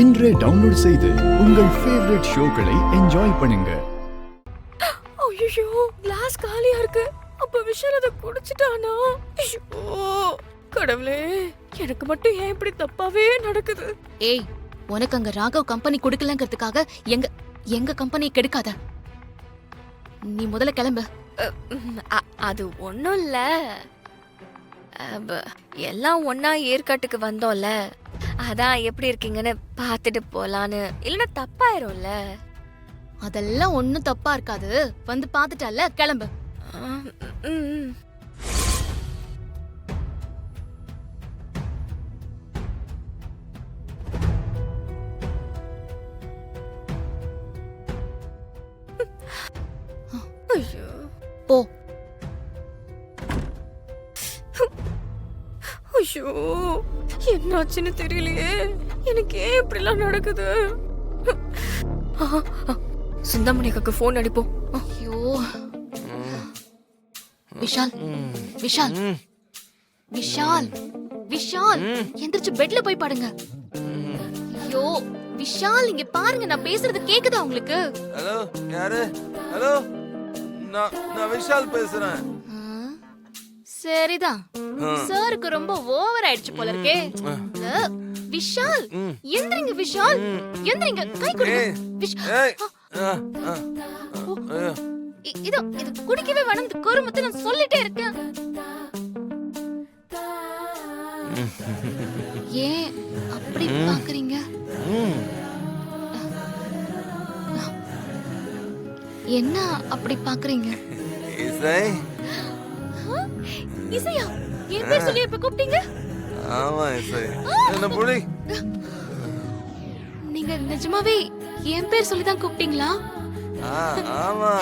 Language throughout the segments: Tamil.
இன்றே டவுன்லோட் செய்து உங்கள் ஃபேவரட் ஷோக்களை என்ஜாய் பண்ணுங்க. ஐயோ, கிளாஸ் காலியா இருக்கு. அப்ப விஷால் அதை குடிச்சிட்டானா? ஐயோ கடவுளே, எனக்கு மட்டும் ஏன் இப்படி தப்பாவே நடக்குது? ஏய், உனக்கு அங்க ராகவ் கம்பெனி கொடுக்கலங்கிறதுக்காக எங்க எங்க கம்பெனி கெடுக்காத. நீ முதல்ல கிளம்பு. அது ஒண்ணும் இல்ல, எல்லாம் ஒன்னா ஏற்காட்டுக்கு வந்தோம்ல, அதான் எப்படி இருக்கீங்கன்னு பாத்துட்டு போலான்னு. இல்லன்னா தப்பாயிரும்ல. அதெல்லாம் ஒண்ணும் தப்பா இருக்காது. வந்து பாத்துட்டல்ல, கிளம்பு. ஐயோ போ. ஐயோ, என்னாச்சுன்னு தெரியலையே. எனக்கு ஏன் இப்படிலாம் நடக்குது? சுந்தமணிக்கு போன் அடிப்போம். ஐயோ, விஷால் விஷால் விஷால் விஷால், எந்திரிச்சு பெட்ல போய் பாடுங்க. ஐயோ விஷால், இங்க பாருங்க, நான் பேசுறது கேக்குதா உங்களுக்கு? ஹலோ, யாரு? ஹலோ, நான் விஷால் பேசுறேன். சரிதான், சாருக்கு ரொம்ப ஓவர் ஆயிடுச்சு போல இருக்கே. விஷால், எந்திரிங்க விஷால், எந்திரிங்க, கை கொடுங்க. இதோ இது குடிக்கவே வேணும், இந்த கருமத்தை நான் சொல்லிட்டே இருக்கேன். ஏன் அப்படி பாக்குறீங்க? என்ன அப்படி பாக்குறீங்க? இசையா, என் பேர் சொல்லி எப்ப கூப்பிட்டீங்க? ஆமா இசை. என்ன புடி? நீங்க நிஜமாவே என் பேர் சொல்லி தான் கூப்பிட்டீங்களா? ஆமா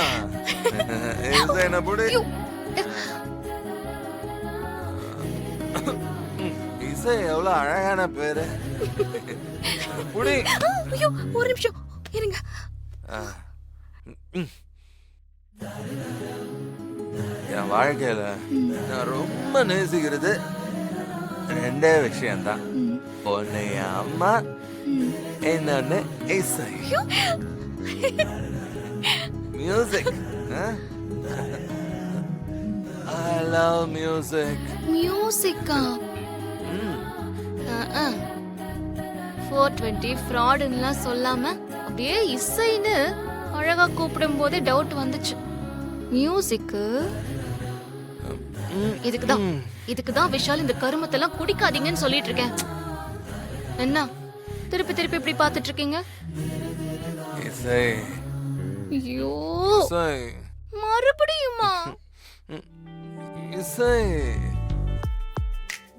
இசை. என்ன புடி? இசை எவ்வளவு அழகான பேரு. புடி. ஐயோ, ஒரு நிமிஷம் இருங்க. என் வாழ்க்கையில நான் ரொம்ப நேசிக்கிறது ரெண்டே விஷயம்தான். ஒன்னு என் அம்மா, இன்னொன்னு இசை. மியூசிக். I love music. மியூசிக்கா? 420 ஃப்ராடுன்னுலாம் சொல்லாம அப்படியே இசைன்னு அழகா கூப்பிடும் போதே டவுட் வந்துச்சு. மியூசிக்கு இதுக்குதான் விஷால் இந்த கருமத்தெல்லாம் குடிக்காதீங்கன்னு சொல்லிட்டு இருக்கேன். என்ன திருப்பி திருப்பி இப்படி பாத்துட்டு இருக்கீங்க? இசை. ஐயோ, இசை. மறுபடியுமா? இசை.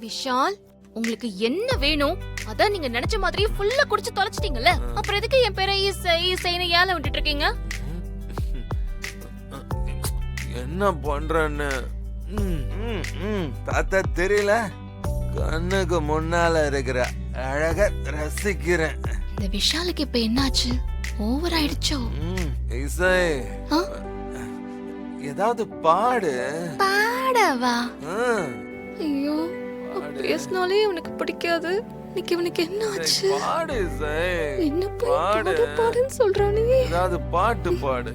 விஷால், உங்களுக்கு என்ன வேணும்? அதான் நீங்க நினைச்ச மாதிரியே ஃபுல்லா குடிச்சு தொலைச்சிட்டீங்கல்ல, அப்புறம் எதுக்கு என் பேரை இசை இசைன்னு ஏல விட்டுட்டு இருக்கீங்க? என்ன பண்றன்னு தாத்தா தெரியல. கண்ணுக்கு முன்னால இருக்கிற அழக ரசிக்கிறேன். இந்த விஷாலுக்கு இப்ப என்னாச்சு? ஓவர் ஆயிடுச்சோ? இசை, ஏதாவது பாடு. பாடவா? ஐயோ, பேசினாலே இவனுக்கு பிடிக்காது. இன்னைக்கு இவனுக்கு என்ன ஆச்சு? பாடு இசை. என்ன பாடுன்னு சொல்றானே. ஏதாவது பாட்டு பாடு.